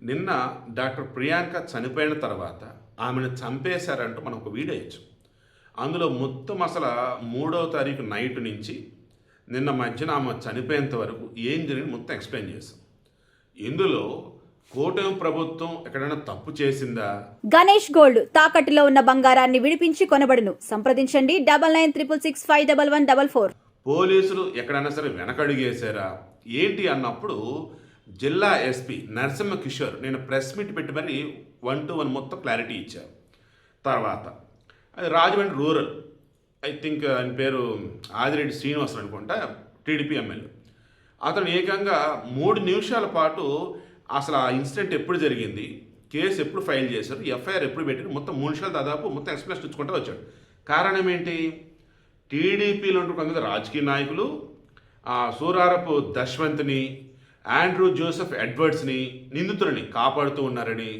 నిన్న డాక్టర్ ప్రియాంక చనిపోయిన తర్వాత ఆమెను చంపేశారంటూ మనం ఒక వీడియో ఇచ్చాం. అందులో మొత్తం అసలు 3వ తారీఖు నైట్ నుంచి నిన్న మధ్యన ఆమె చనిపోయేంత వరకు ఏం జరిగింది మొత్తం ఎక్స్ప్లెయిన్ చేశాం. ఇందులో కూటమి ప్రభుత్వం ఎక్కడైనా తప్పు చేసిందా? గణేష్ గోల్డ్ తాకట్టులో ఉన్న బంగారాన్ని విడిపించి కొనబడును. సంప్రదించండి 9966651144. పోలీసులు ఎక్కడైనా సరే వెనకడుగేశారా ఏంటి అన్నప్పుడు జిల్లా ఎస్పీ నరసింహ కిషోర్ నేను ప్రెస్ మీట్ పెట్టి మరి 1-to-1 మొత్తం క్లారిటీ ఇచ్చారు. తర్వాత అది రాజమండ్రి రూరల్, ఐ థింక్ ఆయన పేరు ఆదిరెడ్డి శ్రీనివాసరావు అనుకుంటా, టీడీపీ ఎమ్మెల్యే. అతను ఏకంగా 3 నిమిషాల పాటు అసలు ఆ ఇన్సిడెంట్ ఎప్పుడు జరిగింది, కేసు ఎప్పుడు ఫైల్ చేశారు, ఎఫ్ఐఆర్ ఎప్పుడు పెట్టారు, మొత్తం 3 నిమిషాలు దాదాపు మొత్తం ఎక్స్ప్లెనేషన్ ఇచ్చుకుంటూ వచ్చాడు. కారణం ఏంటి? టీడీపీలో ఉంటూ కొంతమంది రాజకీయ నాయకులు సూరారపు దశ్వంత్ని, ఆండ్రూ జోసెఫ్ ఎడ్వర్డ్స్ని, నిందితులని కాపాడుతూ ఉన్నారని,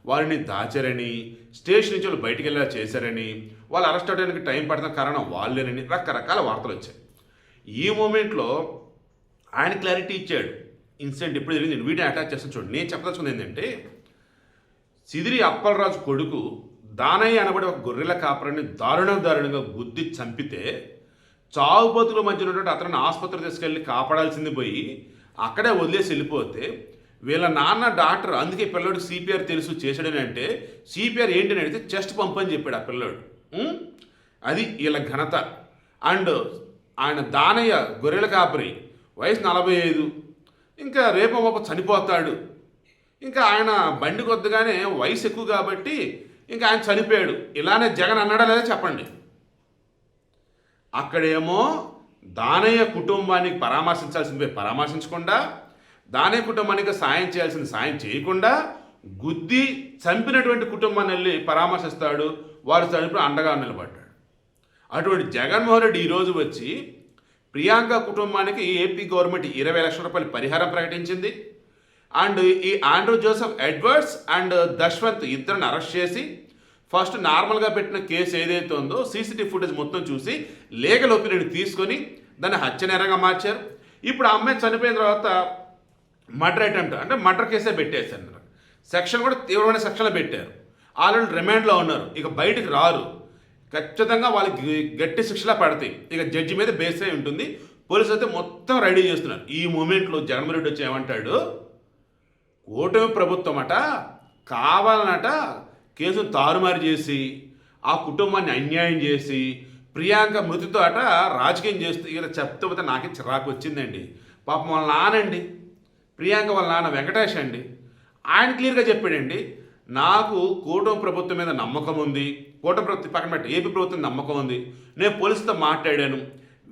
వారిని దాచారని, స్టేషన్ నుంచి వాళ్ళు బయటికి వెళ్ళేలా చేశారని, వాళ్ళు అరెస్ట్ అవడానికి టైం పడుతున్న కారణం వాళ్ళేనని రకరకాల వార్తలు వచ్చాయి. ఈ మూమెంట్లో ఆయన క్లారిటీ ఇచ్చాడు. ఇన్సిడెంట్ ఎప్పుడు జరిగింది, వీడియో అటాచ్ చేస్తాను చూడండి. నేను చెప్పదలుచుకుంది ఏంటంటే, సిదిరి అప్పలరాజు కొడుకు దానయ్య అనబడి ఒక గొర్రెల కాపరాన్ని దారుణంగా గుద్ది చంపితే చావు బతుల మధ్య ఉన్నటువంటి అతను ఆసుపత్రికి తీసుకెళ్ళి కాపాడాల్సింది పోయి అక్కడే వదిలేసి వెళ్ళిపోతే వీళ్ళ నాన్న డాక్టర్ అందుకే పిల్లడికి సిపిఆర్ తెలుసు చేశాడని అంటే, సిపిఆర్ ఏంటి అని అడిగితే చెస్ట్ పంప్ అని చెప్పాడు ఆ పిల్లోడు. అది వీళ్ళ ఘనత. అండ్ ఆయన దానయ్య గొర్రెల కాపరి, వయసు 45, ఇంకా రేపు చనిపోతాడు. ఇంకా ఆయన బండి కొద్దగానే వయసు ఎక్కువ కాబట్టి ఇంకా ఆయన చనిపోయాడు. ఇలానే జగన్ అన్నాడా లేదా చెప్పండి. అక్కడేమో దానయ్య కుటుంబానికి పరామర్శించాల్సింది పరామర్శించకుండా, దానయ్య కుటుంబానికి సాయం చేయాల్సింది సాయం చేయకుండా, గుద్ది చంపినటువంటి కుటుంబాన్ని వెళ్ళి పరామర్శిస్తాడు. వారు చనిపోయి అండగా నిలబడ్డాడు. అటువంటి జగన్మోహన్ రెడ్డి ఈరోజు వచ్చి ప్రియాంక కుటుంబానికి ఏపీ గవర్నమెంట్ 20 లక్షల రూపాయలు పరిహారం ప్రకటించింది. అండ్ ఈ ఆండ్రూ జోసెఫ్ ఎడ్వర్డ్స్ అండ్ దశ్వంత్ ఇద్దరిని అరెస్ట్ చేసి ఫస్ట్ నార్మల్గా పెట్టిన కేసు ఏదైతే ఉందో సీసీటీవీ ఫుటేజ్ మొత్తం చూసి లీగల్ ఒపీనియన్ తీసుకొని దాన్ని హత్యనేరంగా మార్చారు. ఇప్పుడు ఆ అమ్మాయి చనిపోయిన తర్వాత మర్డర్ అటెంప్ట్ అంటే మర్డర్ కేసే పెట్టేశారు. సెక్షన్ కూడా తీవ్రమైన సెక్షన్లో పెట్టారు. ఆల్రెడీ రిమాండ్లో ఉన్నారు. ఇక బయటికి రారు. ఖచ్చితంగా వాళ్ళకి గట్టి శిక్షలా పడతాయి. ఇక జడ్జి మీద బేస్ అయి ఉంటుంది. పోలీసులు అయితే మొత్తం రెడీ చేస్తున్నారు. ఈ మూమెంట్లో జగన్మోహన్ రెడ్డి వచ్చి ఏమంటాడు, కూటమి ప్రభుత్వం అట కావాలనట కేసును తారుమారు చేసి ఆ కుటుంబాన్ని అన్యాయం చేసి ప్రియాంక మృతితో అట రాజకీయం చేస్తూ ఇలా చెప్తే నాకే చిరాకు వచ్చిందండి. పాపం వాళ్ళ నానండి, ప్రియాంక వాళ్ళ నాన్న వెంకటేష్ అండి, ఆయన క్లియర్గా చెప్పాడండి, నాకు కూటమి ప్రభుత్వం మీద నమ్మకం ఉంది, కూటమి ప్రభుత్వం పక్కన పెట్టి ఏపీ ప్రభుత్వం నమ్మకం ఉంది, నేను పోలీసుతో మాట్లాడాను,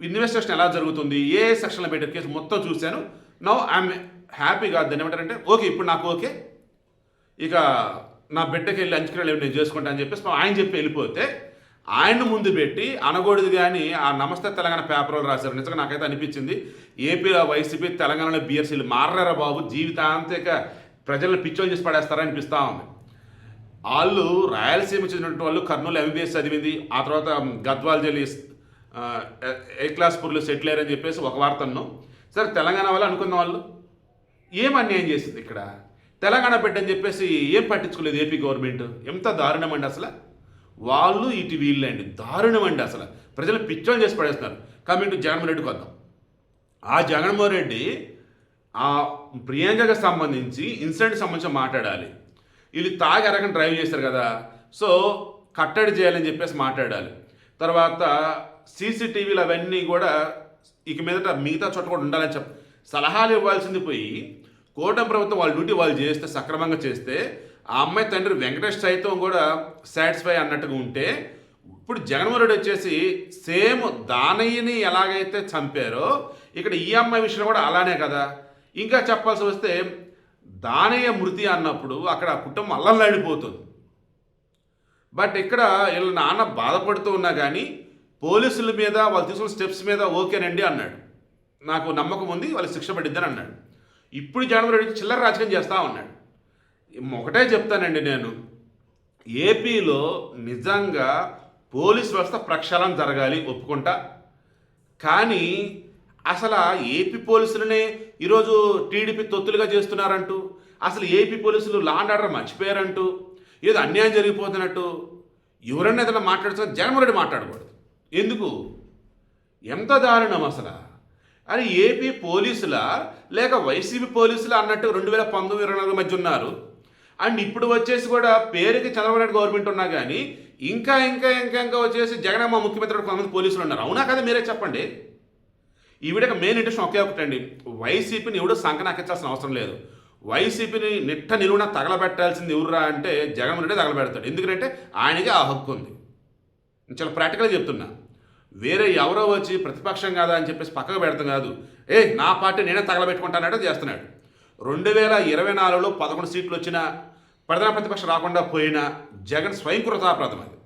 ఇన్వెస్టిగేషన్ ఎలా జరుగుతుంది, ఏ సెక్షన్లో పెట్టారు కేసు మొత్తం చూశాను, నౌ ఐఎమ్ హ్యాపీగా దాన్ని ఏమంటారంటే ఓకే ఇప్పుడు నాకు ఓకే, ఇక నా బిడ్డకి వెళ్ళి అంచుకెళ్ళి నేను చేసుకుంటా అని చెప్పేసి ఆయన చెప్పి వెళ్ళిపోతే ఆయన్ని ముందు పెట్టి అనకూడదు. కానీ ఆ నమస్తే తెలంగాణ పేపర్లో రాశారు. నిజంగా నాకైతే అనిపించింది ఏపీలో వైసీపీ, తెలంగాణలో బీఆర్సీలు మారరా బాబు, జీవితాంతిక ప్రజలను పిచ్చోలు చేసి పడేస్తారా అనిపిస్తూ ఉంది. వాళ్ళు రాయలసీమ చెందినటువంటి వాళ్ళు కర్నూలు ఎంబీబీఎస్ చదివింది, ఆ తర్వాత గద్వాల్ జిల్లా ఏ క్లాస్ పూర్లో సెటిల్ అయ్యారని చెప్పేసి ఒక వార్తను. సరే తెలంగాణ వాళ్ళు అనుకున్న వాళ్ళు ఏం అన్యాయం చేసింది ఇక్కడ, తెలంగాణ పెట్టని చెప్పేసి ఏం పట్టించుకోలేదు ఏపీ గవర్నమెంట్. ఎంత దారుణం అండి అసలు. వాళ్ళు ఇటు వీళ్ళండి దారుణం అండి అసలు. ప్రజలు పిచ్చోని చేసి పడేస్తున్నారు. కమింగ్ టు జగన్మోహన్ రెడ్డికి వద్దాం. ఆ జగన్మోహన్ రెడ్డి ఆ ప్రియాంకకు సంబంధించి ఇన్సిడెంట్ సంబంధించి మాట్లాడాలి. వీళ్ళు తాగి అరగని డ్రైవ్ చేశారు కదా, సో కట్టడి చేయాలని చెప్పేసి మాట్లాడాలి. తర్వాత సీసీటీవీలు అవన్నీ కూడా ఇక మీదట మిగతా చోట కూడా ఉండాలని సలహాలు ఇవ్వాల్సింది పోయి కూటమి ప్రభుత్వం వాళ్ళ డ్యూటీ వాళ్ళు చేస్తే సక్రమంగా చేస్తే ఆ అమ్మాయి తండ్రి వెంకటేష్ సైతం కూడా సాటిస్ఫై అన్నట్టుగా ఉంటే, ఇప్పుడు జగన్మోహన్ రెడ్డి వచ్చేసి సేమ్ దానయ్యని ఎలాగైతే చంపారో ఇక్కడ ఈ అమ్మాయి విషయంలో కూడా అలానే కదా. ఇంకా చెప్పాల్సి వస్తే దానయ్య మృతి అన్నప్పుడు అక్కడ ఆ కుటుంబం అల్లల్లాడిపోతుంది. బట్ ఇక్కడ వీళ్ళ నాన్న బాధపడుతూ ఉన్నా కానీ పోలీసుల మీద వాళ్ళు తీసుకున్న స్టెప్స్ మీద ఓకేనండి అన్నాడు, నాకు నమ్మకం ఉంది వాళ్ళు శిక్ష పడిద్దని అన్నాడు. ఇప్పుడు జగన్మోహన్ రెడ్డి చిల్లర రాజకీయం చేస్తూ ఉన్నాడు. ఒకటే చెప్తానండి నేను, ఏపీలో నిజంగా పోలీస్ వ్యవస్థ ప్రక్షాళన జరగాలి ఒప్పుకుంటా. కానీ అసలు ఏపీ పోలీసులనే ఈరోజు టీడీపీ తొత్తులుగా చేస్తున్నారంటూ అసలు ఏపీ పోలీసులు లా అండ్ ఆర్డర్ మర్చిపోయారంటూ ఏదో అన్యాయం జరిగిపోతున్నట్టు ఎవరన్నా ఏదైనా మాట్లాడుతున్నా జగన్మోహన్ రెడ్డి మాట్లాడకూడదు. ఎందుకు? ఎంత దారుణం అసలు. అని ఏపీ పోలీసుల లేక వైసీపీ పోలీసుల అన్నట్టు 2019-24 మధ్య ఉన్నారు. అండ్ ఇప్పుడు వచ్చేసి కూడా పేరుకి చంద్రబాబు నాయుడు గవర్నమెంట్ ఉన్నా కానీ ఇంకా వచ్చేసి జగన్ మా ముఖ్యమంత్రి కొంతమంది పోలీసులు ఉన్నారు. అవునా కదా? మీరే చెప్పండి. ఈ వీడియోకి మెయిన్ ఇంట్రెస్ట్ ఒకే ఒకటండి, వైసీపీని ఎవడో సంకనాకించాల్సిన అవసరం లేదు. వైసీపీని నిట్ట నిలువున తగలబెట్టాల్సింది ఎవరురా అంటే జగన్మోహన్ రెడ్డి తగలబెడతాడు. ఎందుకంటే ఆయనకే ఆ హక్కు ఉంది. నేను చాలా ప్రాక్టికల్గా చెప్తున్నా. వేరే ఎవరో వచ్చి ప్రతిపక్షం కాదా అని చెప్పేసి పక్కకు పెడతాం కాదు. నా పార్టీ నేనే తగలబెట్టుకుంటానంటే చేస్తున్నాడు. 2024లో 11 సీట్లు వచ్చినా ప్రధాన ప్రతిపక్షం రాకుండా పోయినా జగన్ స్వయం కృతాపరాధం అది.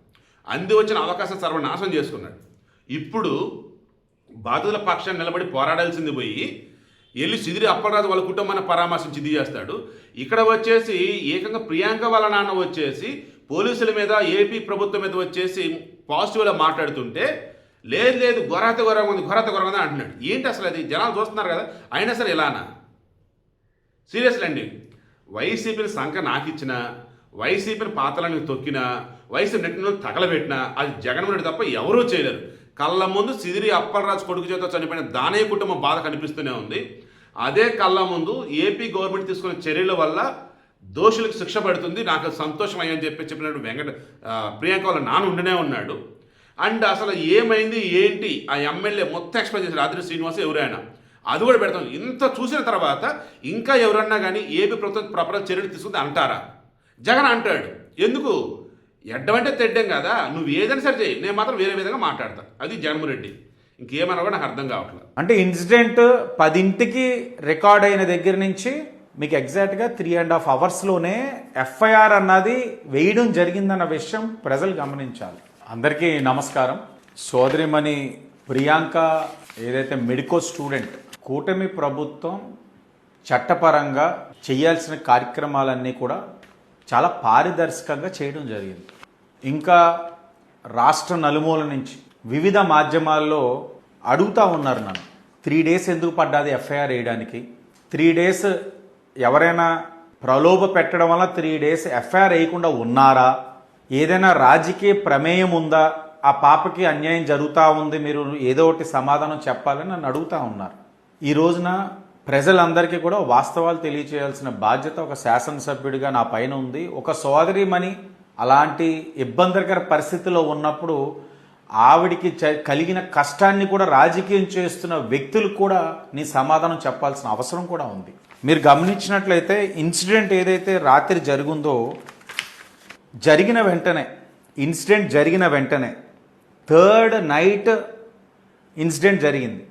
అంది వచ్చిన అవకాశం సర్వనాశనం చేసుకున్నాడు. ఇప్పుడు బాధితుల పక్షాన్ని నిలబడి పోరాడాల్సింది పోయి వెళ్ళి సిదిరి అప్పలరాజు వాళ్ళ కుటుంబాన్ని పరామర్శించి ఇది చేస్తాడు. ఇక్కడ వచ్చేసి ఏకంగా ప్రియాంక వాళ్ళ నాన్న వచ్చేసి పోలీసుల మీద ఏపీ ప్రభుత్వం మీద వచ్చేసి పాజిటివ్గా మాట్లాడుతుంటే లేదు ఘోరాత ఘోరంగా అంటున్నాడు. ఏంటి అసలు అది? జనాలు చూస్తున్నారు కదా, అయినా సరే ఇలానా? సీరియస్లీ అండి, వైసీపీని సంఖ నాకిచ్చినా, వైసీపీని పాత్రలను తొక్కినా, వైసీపీ నెట్టిన తగలబెట్టినా అది జగన్మోహన్ రెడ్డి తప్ప ఎవరూ చేయలేరు. కళ్ళ ముందు సిదిరి అప్పలరాజు కొడుకు చేత చనిపోయిన దానయ్య కుటుంబం బాధ కనిపిస్తూనే ఉంది. అదే కళ్ళ ముందు ఏపీ గవర్నమెంట్ తీసుకున్న చర్యల వల్ల దోషులకు శిక్ష పడుతుంది, నాకు సంతోషం అయ్యని చెప్పినట్టు ప్రియాంక వాళ్ళ నాన్న ఉండనే ఉన్నాడు. అండ్ అసలు ఏమైంది ఏంటి ఆ ఎమ్మెల్యే మొత్తం ఎక్స్ప్లెయిన్ చేశారు. ఆదిరి శ్రీనివాస్ ఎవరైనా అది కూడా పెడతాం. ఇంత చూసిన తర్వాత ఇంకా ఎవరన్నా కానీ ఏపీ ప్రభుత్వం ప్రాపర్ చర్యలు తీసుకుంది అంటారా? జగన్ అంటాడు. ఎందుకు? ఎడ్డమంటే తెడ్డం కదా, నువ్వు ఏదైనా సరే చేయి, నేను మాత్రం వేరే విధంగా మాట్లాడతా. అది జగన్మోహన్ రెడ్డి. ఇంకేమన్నా కూడా నాకు అర్థం కావట్లేదు. అంటే ఇన్సిడెంట్ 10ంటికి రికార్డ్ అయిన దగ్గర నుంచి మీకు ఎగ్జాక్ట్గా 3.5 అవర్స్లోనే ఎఫ్ఐఆర్ అన్నది వేయడం జరిగిందన్న విషయం ప్రజలు గమనించాలి. అందరికీ నమస్కారం. సోదరిమణి ప్రియాంక ఏదైతే మెడికో స్టూడెంట్, కూటమి ప్రభుత్వం చట్టపరంగా చేయాల్సిన కార్యక్రమాలన్నీ కూడా చాలా పారదర్శకంగా చేయడం జరిగింది. ఇంకా రాష్ట్ర నలుమూల నుంచి వివిధ మాధ్యమాల్లో అడుగుతూ ఉన్నారు నన్ను, 3 days ఎందుకు పడ్డాది ఎఫ్ఐఆర్ వేయడానికి? 3 days ఎవరైనా ప్రలోభ పెట్టడం వల్ల 3 days ఎఫ్ఐఆర్ వేయకుండా ఉన్నారా? ఏదైనా రాజకీయ ప్రమేయం ఉందా? ఆ పాపకి అన్యాయం జరుగుతూ ఉంది, మీరు ఏదో ఒకటి సమాధానం చెప్పాలని నన్ను అడుగుతూ ఉన్నారు. ఈ రోజున ప్రజలందరికీ కూడా వాస్తవాలు తెలియచేయాల్సిన బాధ్యత ఒక శాసనసభ్యుడిగా నా పైన ఉంది. ఒక సోదరిమణి అలాంటి ఇబ్బందికర పరిస్థితిలో ఉన్నప్పుడు ఆవిడికి కలిగిన కష్టాన్ని కూడా రాజకీయం చేస్తున్న వ్యక్తులు కూడా నీ సమాధానం చెప్పాల్సిన అవసరం కూడా ఉంది. మీరు గమనించినట్లయితే ఇన్సిడెంట్ ఏదైతే రాత్రి జరిగిందో, ఇన్సిడెంట్ జరిగిన వెంటనే 3rd night ఇన్సిడెంట్ జరిగింది.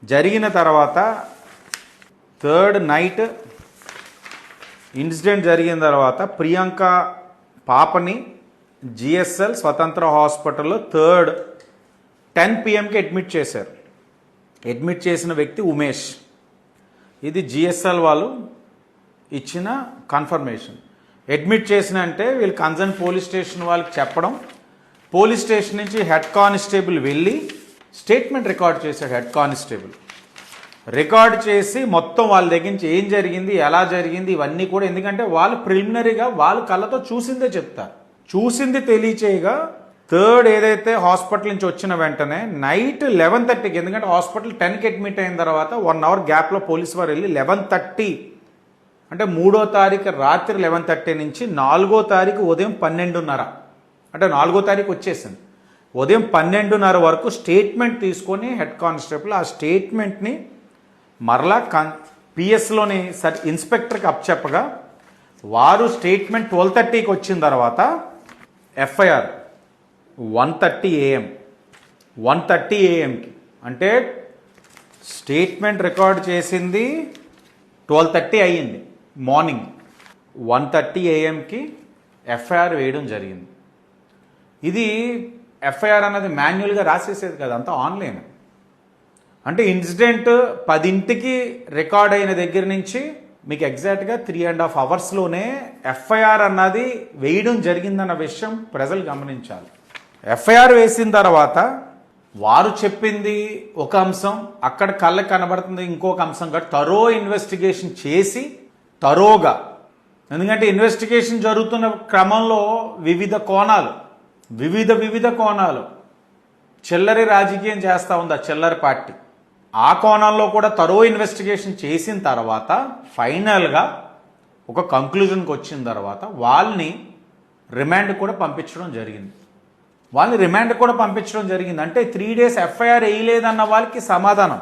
జరిగిన తర్వాత 3rd night ఇన్సిడెంట్ జరిగిన తర్వాత ప్రియాంక పాపని జిఎస్ఎల్ స్వతంత్ర హాస్పిటల్లో 10 PM అడ్మిట్ చేశారు. అడ్మిట్ చేసిన వ్యక్తి ఉమేష్. ఇది జిఎస్ఎల్ వాళ్ళు ఇచ్చిన కన్ఫర్మేషన్. అడ్మిట్ చేసిన అంటే వీళ్ళు కన్సర్న్ పోలీస్ స్టేషన్ వాళ్ళకి చెప్పడం, పోలీస్ స్టేషన్ నుంచి హెడ్ కానిస్టేబుల్ వెళ్ళి స్టేట్మెంట్ రికార్డ్ చేశాడు. హెడ్ కానిస్టేబుల్ రికార్డ్ చేసి మొత్తం వాళ్ళ దగ్గర నుంచి ఏం జరిగింది, ఎలా జరిగింది ఇవన్నీ కూడా, ఎందుకంటే వాళ్ళు ప్రిలిమినరీగా వాళ్ళు కళ్ళతో చూసిందే చెప్తారు. చూసింది తెలియచేయగా 3rd ఏదైతే హాస్పిటల్ నుంచి వచ్చిన వెంటనే నైట్ 11:30కి, ఎందుకంటే హాస్పిటల్ 10కి అడ్మిట్ అయిన తర్వాత 1 hour గ్యాప్లో పోలీసు వారు వెళ్ళి 11:30 అంటే 3వ తారీఖు రాత్రి 11:30 నుంచి 4వ తారీఖు ఉదయం 12:30 అంటే 4వ తారీఖు వచ్చేసింది. ఉదయం 12:30 వరకు స్టేట్మెంట్ తీసుకొని హెడ్ కానిస్టేబుల్ ఆ స్టేట్మెంట్ని మరలా పిఎస్లోని ఇన్స్పెక్టర్కి అప్పచెప్పగా వారు స్టేట్మెంట్ 12:30కి వచ్చిన తర్వాత ఎఫ్ఐఆర్ 1:30 AM 1:30 AMకి అంటే స్టేట్మెంట్ రికార్డ్ చేసింది 12:30 అయ్యింది మార్నింగ్. 1:30 AMకి ఎఫ్ఐఆర్ వేయడం జరిగింది. ఇది ఎఫ్ఐఆర్ అన్నది మాన్యువల్గా రాసేసేది కదా, అంతా ఆన్లైన్. అంటే ఇన్సిడెంట్ 10ంటికి రికార్డ్ అయిన దగ్గర నుంచి మీకు ఎగ్జాక్ట్గా 3.5 అవర్స్లోనే ఎఫ్ఐఆర్ అన్నది వేయడం జరిగిందన్న విషయం ప్రజలు గమనించాలి. ఎఫ్ఐఆర్ వేసిన తర్వాత వారు చెప్పింది ఒక అంశం, అక్కడ కళ్ళకి కనబడుతుంది ఇంకొక అంశంగా. థరో ఇన్వెస్టిగేషన్ చేసి తరోగా, ఎందుకంటే ఇన్వెస్టిగేషన్ జరుగుతున్న క్రమంలో వివిధ కోణాలు చిల్లరి రాజకీయం చేస్తూ ఉంది ఆ చిల్లరి పార్టీ. ఆ కోణంలో కూడా తరో ఇన్వెస్టిగేషన్ చేసిన తర్వాత ఫైనల్గా ఒక కంక్లూజన్కి వచ్చిన తర్వాత వాళ్ళని రిమాండ్ కూడా పంపించడం జరిగింది. అంటే 3 days ఎఫ్ఐఆర్ వేయలేదన్న వాళ్ళకి సమాధానం.